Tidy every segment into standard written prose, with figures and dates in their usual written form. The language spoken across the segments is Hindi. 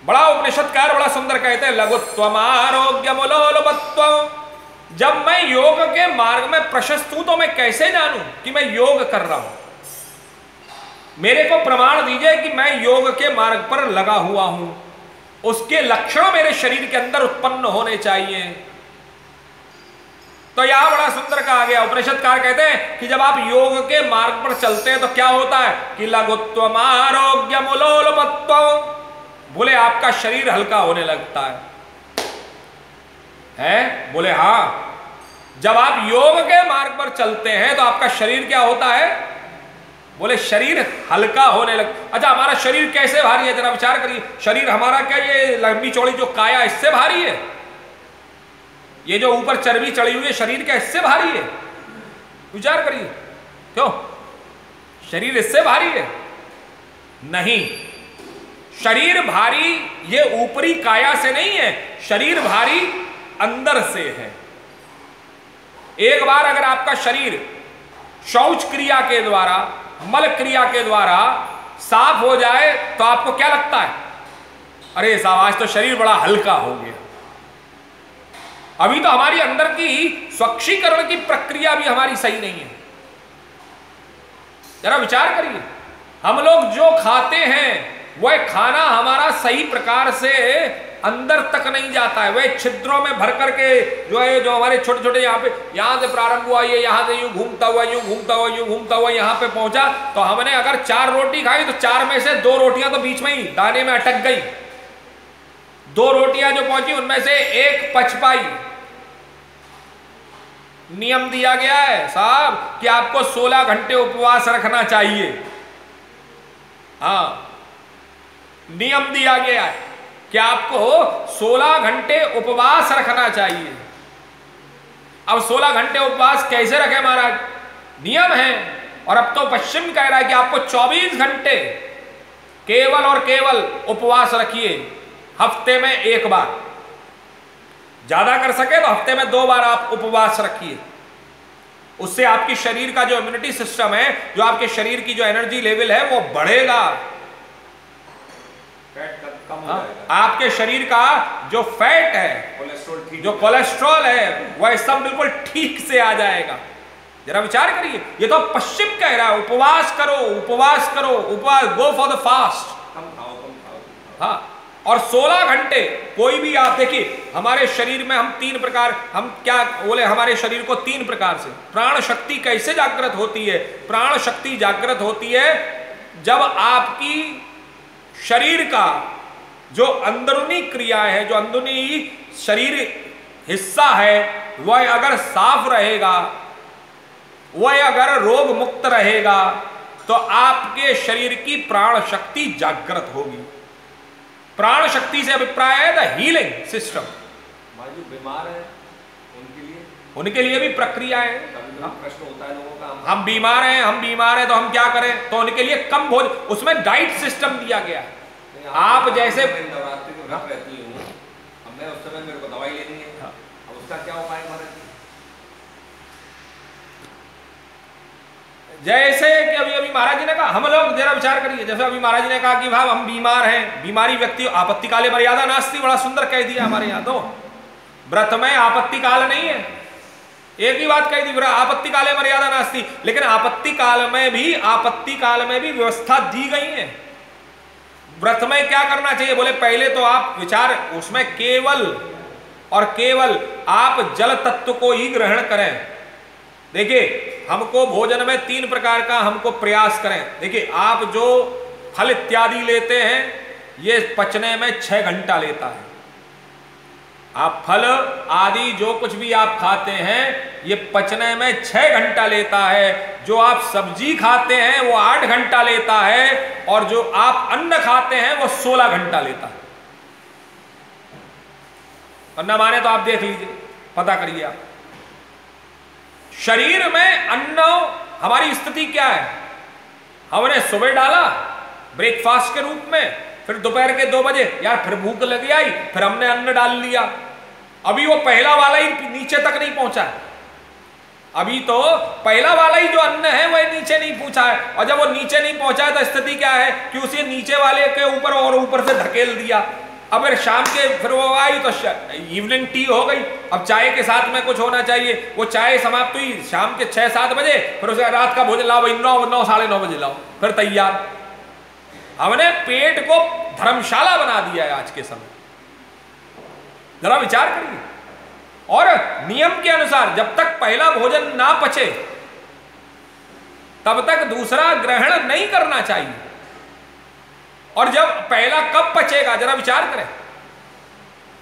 बड़ा उपनिषदकार बड़ा सुंदर कहते हैं, लघुत्वम आरोग्यमुलोलुपत्वम। जब मैं योग के मार्ग में प्रशस्त हूं तो मैं कैसे जानूं कि मैं योग कर रहा हूं? मेरे को प्रमाण दीजिए कि मैं योग के मार्ग पर लगा हुआ हूं। उसके लक्षण मेरे शरीर के अंदर उत्पन्न होने चाहिए। तो यहां बड़ा सुंदर कहा गया, उपनिषदकार कहते हैं कि जब आप योग के मार्ग पर चलते हैं तो क्या होता है कि लघुत्वम आरोग्यमुलोलुपत्वम, बोले आपका शरीर हल्का होने लगता है? बोले हाँ। जब आप योग के मार्ग पर चलते हैं तो आपका शरीर क्या होता है? बोले शरीर हल्का होने लग। अच्छा, हमारा शरीर कैसे भारी है? जरा विचार करिए। शरीर हमारा क्या ये लंबी चौड़ी जो काया इससे भारी है? ये जो ऊपर चर्बी चढ़ी हुई है शरीर क्या इससे भारी है? विचार करिए। क्यों? शरीर इससे भारी है? नहीं, शरीर भारी ये ऊपरी काया से नहीं है, शरीर भारी अंदर से है। एक बार अगर आपका शरीर शौच क्रिया के द्वारा, मल क्रिया के द्वारा साफ हो जाए तो आपको क्या लगता है? अरे साहब आज तो शरीर बड़ा हल्का हो गया। अभी तो हमारी अंदर की स्वच्छीकरण की प्रक्रिया भी हमारी सही नहीं है। जरा विचार करिए, हम लोग जो खाते हैं वह खाना हमारा सही प्रकार से अंदर तक नहीं जाता है। वह छिद्रों में भर करके जो है, जो हमारे छोटे छोटे यहां से प्रारंभ हुआ, ये यहां से यूं घूमता हुआ यूं घूमता हुआ यूं घूमता हुआ यहां पे पहुंचा। तो हमने अगर 4 रोटी खाई तो 4 में से 2 रोटियां तो बीच में ही दाने में अटक गई। 2 रोटियां जो पहुंची उनमें से 1 पच पाई। नियम दिया गया है साहब कि आपको 16 घंटे उपवास रखना चाहिए। हाँ, नियम दिया गया है कि आपको 16 घंटे उपवास रखना चाहिए। अब 16 घंटे उपवास कैसे रखे महाराज? नियम है। और अब तो पश्चिम कह रहा है कि आपको 24 घंटे केवल और केवल उपवास रखिए। हफ्ते में 1 बार, ज्यादा कर सके तो हफ्ते में 2 बार आप उपवास रखिए। उससे आपकी शरीर का जो इम्यूनिटी सिस्टम है, जो आपके शरीर की जो एनर्जी लेवल है वो बढ़ेगा। आपके शरीर का जो फैट है, जो कोलेस्ट्रॉल है, वह सब बिल्कुल ठीक से आ जाएगा। जरा विचार करिए, ये तो पश्चिम कह रहा है उपवास करो, उपवास करो, उपवास, गो फॉर द फास्ट। हाँ, और 16 घंटे कोई भी आप देखिए, हमारे शरीर में हम 3 प्रकार, हम क्या बोले, हमारे शरीर को 3 प्रकार से प्राण शक्ति कैसे जागृत होती है? प्राण शक्ति जागृत होती है जब आपकी शरीर का जो अंदरूनी क्रिया है, जो अंदरूनी शरीर हिस्सा है, वह अगर साफ रहेगा, वह अगर रोग मुक्त रहेगा तो आपके शरीर की प्राण शक्ति जागृत होगी। प्राण शक्ति से अभिप्राय है द हीलिंग सिस्टम। जो बीमार है उनके लिए भी प्रक्रिया है। प्रश्न होता है लोगों का, हम बीमार हैं तो हम क्या करें? तो उनके लिए कम भोजन, उसमें डाइट सिस्टम दिया गया है। आप जैसे नवरात्रि में व्रत रहती हूँ, अब मैं उस समय मेरे को दवाई लेनी है, अब उसका क्या उपाय महाराज? जैसे कि अभी महाराज जी ने कहा, हम लोग जरा विचार करिए, जैसे अभी महाराज जी ने कहा कि भाई हम बीमार हैं, बीमारी व्यक्ति आपत्ति काले मर्यादा नास्ति, बड़ा सुंदर कह दिया हमारे यहाँ। तो व्रत में आपत्ति काल नहीं है, एक ही बात कह दी, आपत्ति काले मर्यादा नास्ति। लेकिन आपत्ति काल में भी व्यवस्था दी गई है। व्रत में क्या करना चाहिए? बोले पहले तो आप विचार, उसमें केवल और केवल आप जल तत्व को ही ग्रहण करें। देखिए, हमको भोजन में 3 प्रकार का हमको प्रयास करें। देखिए, आप जो फल इत्यादि लेते हैं ये पचने में 6 घंटा लेता है। आप फल आदि जो कुछ भी आप खाते हैं ये पचने में 6 घंटा लेता है। जो आप सब्जी खाते हैं वो 8 घंटा लेता है, और जो आप अन्न खाते हैं वो 16 घंटा लेता है। और न माने तो आप देख लीजिए, पता करिए आप शरीर में अन्न, हमारी स्थिति क्या है? हमने सुबह डाला ब्रेकफास्ट के रूप में, फिर दोपहर के 2 बजे यार फिर भूख लगी आई, फिर हमने अन्न डाल लिया। अभी वो पहला वाला ही नीचे तक नहीं पहुंचा है। अभी तो पहला वाला ही जो अन्न है वह नीचे नहीं पहुंचा है, और जब वो नीचे नहीं पहुंचा है तो स्थिति क्या है कि उसे नीचे वाले के ऊपर और ऊपर से धकेल दिया। अब फिर शाम के फिर वो आई तो इवनिंग टी हो गई, अब चाय के साथ में कुछ होना चाहिए, वो चाय समाप्त हुई शाम के 6-7 बजे, फिर उसके रात का भोजन लाओ भाई 9 साढ़े 9 बजे लाओ, फिर तैयार। हमने पेट को धर्मशाला बना दिया है आज के समय, जरा विचार करिए। और नियम के अनुसार जब तक पहला भोजन ना पचे तब तक दूसरा ग्रहण नहीं करना चाहिए, और जब पहला कब पचेगा जरा विचार करें।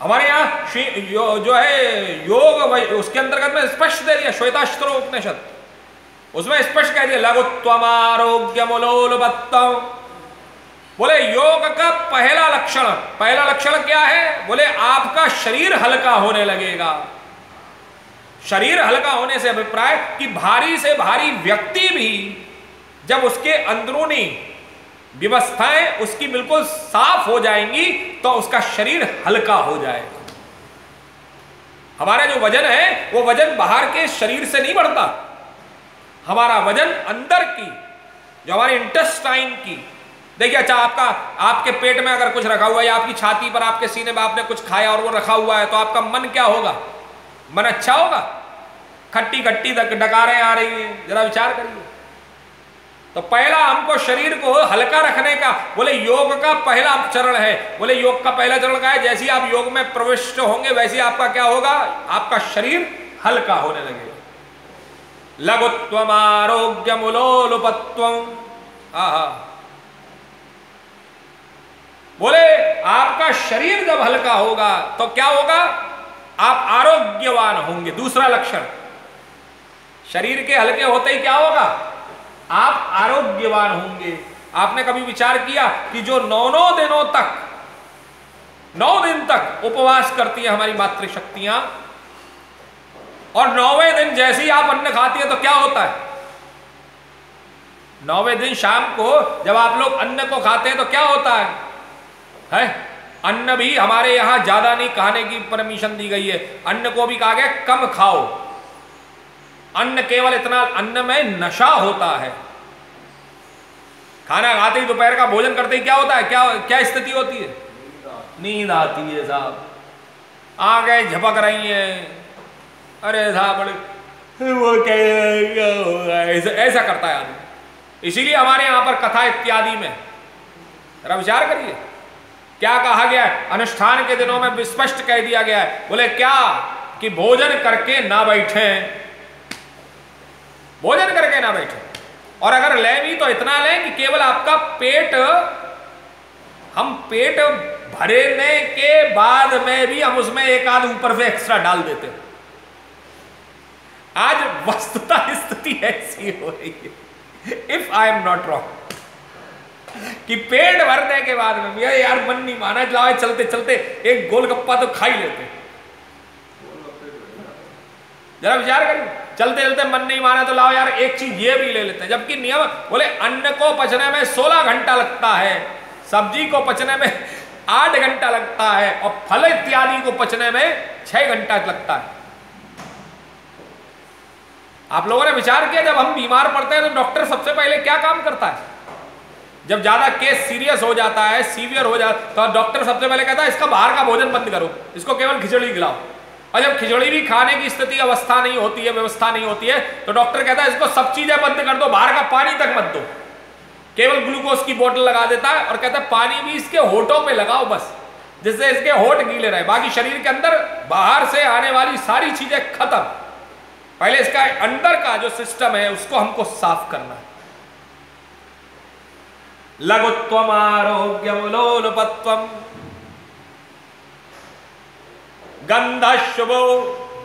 हमारे यहाँ जो है योग उसके अंतर्गत में स्पष्ट दे दिया, श्वेताश्त्र उपनिषद, उसमें स्पष्ट कह दिया लघुत्वम आरोग्यमुलोलुपत्तम। बोले योग का पहला लक्षण क्या है? बोले आपका शरीर हल्का होने लगेगा। शरीर हल्का होने से अभिप्राय कि भारी से भारी व्यक्ति भी जब उसके अंदरूनी व्यवस्थाएं उसकी बिल्कुल साफ हो जाएंगी तो उसका शरीर हल्का हो जाएगा। हमारा जो वजन है वो वजन बाहर के शरीर से नहीं बढ़ता, हमारा वजन अंदर की जो हमारे इंटेस्टाइन की। देखिए अच्छा आपके पेट में अगर कुछ रखा हुआ है या आपकी छाती पर आपके सीने में आपने कुछ खाया और वो रखा हुआ है तो आपका मन क्या होगा? मन अच्छा होगा? खट्टी खट्टी डकारें आ रही हैं, जरा विचार करिए। तो पहला हमको शरीर को हल्का रखने का बोले योग का पहला चरण है। बोले योग का पहला चरण क्या है? जैसे ही आप योग में प्रविष्ट होंगे वैसे आपका क्या होगा? आपका शरीर हल्का होने लगेगा। लघुत्वम आरोग्यमुलोलुपत्वम। आहा, बोले आपका शरीर जब हल्का होगा तो क्या होगा? आप आरोग्यवान होंगे। दूसरा लक्षण, शरीर के हल्के होते ही क्या होगा? आप आरोग्यवान होंगे। आपने कभी विचार किया कि जो 9 दिनों तक 9 दिन तक उपवास करती है हमारी मातृशक्तियां, और 9वें दिन जैसे ही आप अन्न खाती है तो क्या होता है? 9वें दिन शाम को जब आप लोग अन्न को खाते हैं तो क्या होता है? अन्न भी हमारे यहां ज्यादा नहीं खाने की परमिशन दी गई है। अन्न को भी कहा गया कम खाओ। अन्न केवल इतना, अन्न में नशा होता है। खाना खाते ही दोपहर का भोजन करते ही क्या होता है? क्या स्थिति होती है? नींद आती है साहब, आंखें झपक रही हैं, अरे साहब बड़े वो क्या ऐसा करता है आदमी। इसीलिए हमारे यहां पर कथा इत्यादि में जरा विचार करिए क्या कहा गया है। अनुष्ठान के दिनों में स्पष्ट कह दिया गया है, बोले क्या कि भोजन करके ना बैठे, भोजन करके ना बैठे, और अगर ले भी तो इतना लें कि केवल आपका पेट, हम पेट भरने के बाद में भी हम उसमें एक आध ऊपर से एक्स्ट्रा डाल देते हैं। आज वस्तुतः स्थिति ऐसी हो रही है, if I am not wrong, कि पेट भरने के बाद में भी यार मन नहीं माना, लाओ चलते चलते एक गोलगप्पा तो खा ही लेते। जरा विचार करिए, चलते चलते मन नहीं माना तो लाओ यार एक चीज ये भी ले लेते हैं। जबकि नियम बोले अन्न को पचने में 16 घंटा लगता है, सब्जी को पचने में 8 घंटा लगता है, और फल इत्यादि को पचने में 6 घंटा लगता है। आप लोगों ने विचार किया जब हम बीमार पड़ते हैं तो डॉक्टर सबसे पहले क्या काम करता है? जब ज्यादा केस सीरियस हो जाता है, सीवियर हो जाता, तो डॉक्टर सबसे पहले कहता है इसका बाहर का भोजन बंद करो, इसको केवल खिचड़ी खिलाओ। और जब खिचड़ी भी खाने की स्थिति अवस्था नहीं होती है, व्यवस्था नहीं होती है, तो डॉक्टर कहता है इसको सब चीजें बंद कर दो, बाहर का पानी तक मत दो, केवल ग्लूकोज की बोतल लगा देता है और कहता है पानी भी इसके होठों पे लगाओ बस, जिससे इसके होठ गीले रहे, बाकी शरीर के अंदर बाहर से आने वाली सारी चीजें खत्म। पहले इसका अंदर का जो सिस्टम है उसको हमको साफ करना है। लघुत्वम आरोग्यमुलोलुपत्वम गंध शुभो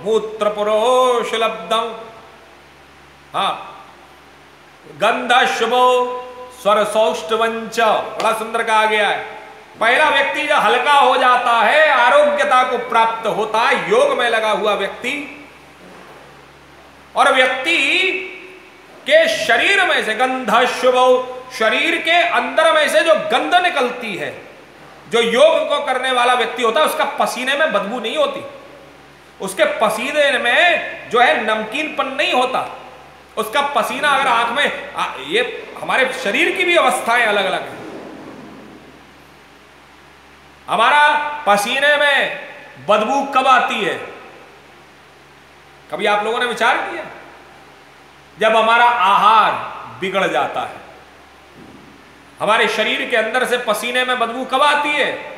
मूत्र पुरोष लब्धम। हाँ, गंध शुभो स्वर सौष्ठवंच, बड़ा सुंदर कहा गया है। पहला व्यक्ति जो हल्का हो जाता है, आरोग्यता को प्राप्त होता है, योग में लगा हुआ व्यक्ति, और व्यक्ति के शरीर में से गंध शुभो, शरीर के अंदर में से जो गंध निकलती है, जो योग को करने वाला व्यक्ति होता है उसका पसीने में बदबू नहीं होती, उसके पसीने में जो है नमकीनपन नहीं होता, उसका पसीना अगर आंख में, ये हमारे शरीर की भी अवस्थाएं अलग अलग हैं। हमारा पसीने में बदबू कब आती है? कभी आप लोगों ने विचार किया? जब हमारा आहार बिगड़ जाता है। हमारे शरीर के अंदर से पसीने में बदबू कब आती है?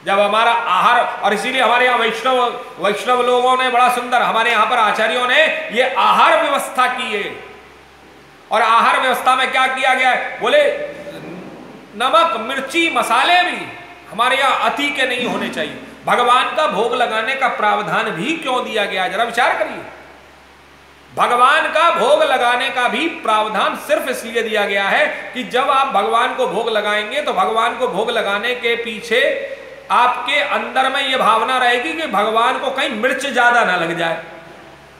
जब हमारा आहार, और इसीलिए हमारे यहाँ वैष्णव लोगों ने बड़ा सुंदर, हमारे यहाँ पर आचार्यों ने ये आहार व्यवस्था की है। और आहार व्यवस्था में क्या किया गया है? बोले नमक, मिर्ची, मसाले भी हमारे यहाँ अति के नहीं होने चाहिए। भगवान का भोग लगाने का प्रावधान भी क्यों दिया गया, जरा विचार करिए। भगवान का भोग लगाने का भी प्रावधान सिर्फ इसलिए दिया गया है कि जब आप भगवान को भोग लगाएंगे तो भगवान को भोग लगाने के पीछे आपके अंदर में यह भावना रहेगी कि भगवान को कहीं मिर्च ज्यादा ना लग जाए,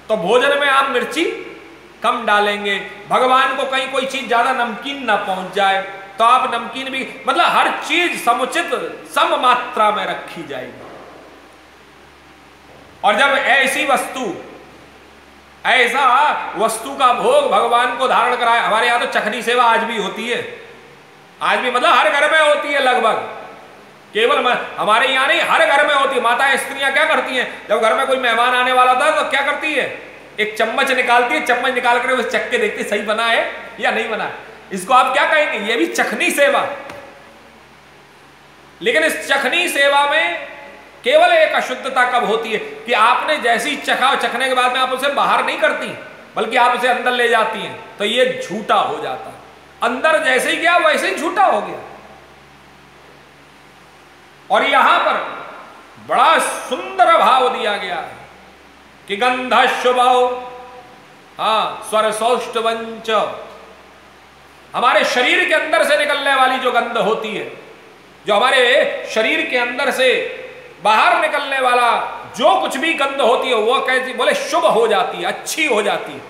तो भोजन में आप मिर्ची कम डालेंगे। भगवान को कहीं कोई चीज ज्यादा नमकीन ना पहुंच जाए तो आप नमकीन भी, मतलब हर चीज समुचित सम मात्रा में रखी जाएगी। और जब ऐसा वस्तु का भोग भगवान को धारण कराए, हमारे यहां तो चखनी सेवा आज भी होती है, आज भी मतलब हर घर में होती है लगभग, केवल हमारे यहाँ नहीं, हर घर में होती है। माताएं स्त्रियां क्या करती हैं, जब घर में कोई मेहमान आने वाला होता है तो क्या करती है, एक चम्मच निकालती है, चम्मच निकाल कर उस चख के देखती सही बना है या नहीं बना है। इसको आप क्या कहेंगे? ये भी चखनी सेवा। लेकिन इस चखनी सेवा में केवल एक अशुद्धता कब होती है कि आपने जैसी चखा, चखने के बाद में आप उसे बाहर नहीं करती बल्कि आप उसे अंदर ले जाती हैं, तो ये झूठा हो जाता है। अंदर जैसे ही गया वैसे ही झूठा हो गया। और यहां पर बड़ा सुंदर भाव दिया गया है कि गंध शुभौ, स्वर सौष्ठवंच, हमारे शरीर के अंदर से निकलने वाली जो गंध होती है, जो हमारे शरीर के अंदर से बाहर निकलने वाला जो कुछ भी गंध होती है वो कहती, बोले शुभ हो जाती है, अच्छी हो जाती है।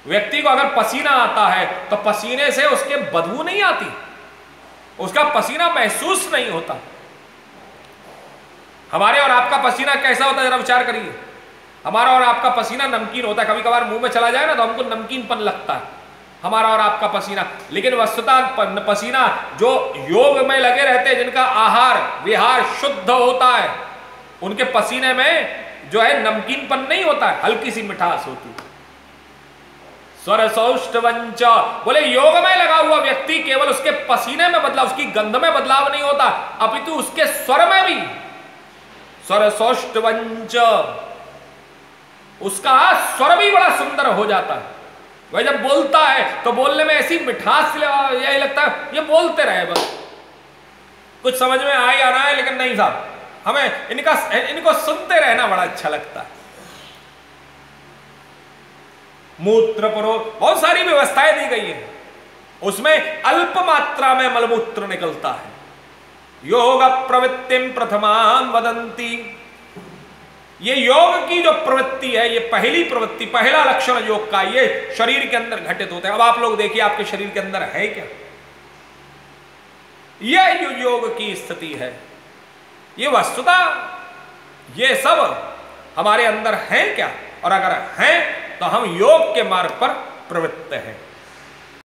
व्यक्ति को अगर पसीना आता है तो पसीने से उसके बदबू नहीं आती, उसका पसीना महसूस नहीं होता। हमारे और आपका पसीना कैसा होता है, जरा विचार करिए। हमारा और आपका पसीना नमकीन होता है, कभी कभार मुंह में चला जाए ना तो हमको नमकीनपन लगता है, हमारा और आपका पसीना। लेकिन वस्तुतः पसीना जो योग में लगे रहते हैं, जिनका आहार विहार शुद्ध होता है, उनके पसीने में जो है नमकीनपन नहीं होता है, हल्की सी मिठास होती है। स्वर सौष्ठवंच, बोले योग में लगा हुआ व्यक्ति केवल उसके पसीने में बदलाव, उसकी गंध में बदलाव नहीं होता, अपितु उसके स्वर में भी, स्वर सौष्ठवंच, उसका स्वर भी बड़ा सुंदर हो जाता है। वह जब बोलता है तो बोलने में ऐसी मिठास यही लगता है ये बोलते रहे बस, कुछ समझ में आ या ना है, लेकिन नहीं साहब, हमें इनको सुनते रहना बड़ा अच्छा लगता है। मूत्र परो, बहुत सारी व्यवस्थाएं दी गई है, उसमें अल्प मात्रा में मलमूत्र निकलता है। योग प्रवृत्तिम प्रथमाम वदंती, ये योग की जो प्रवृत्ति है, ये पहली प्रवृत्ति, पहला लक्षण योग का, ये शरीर के अंदर घटित होता है। अब आप लोग देखिए आपके शरीर के अंदर है क्या, यह जो योग की स्थिति है, ये वस्तुतः ये सब हमारे अंदर है क्या, और अगर है तो हम योग के मार्ग पर प्रवृत्त हैं।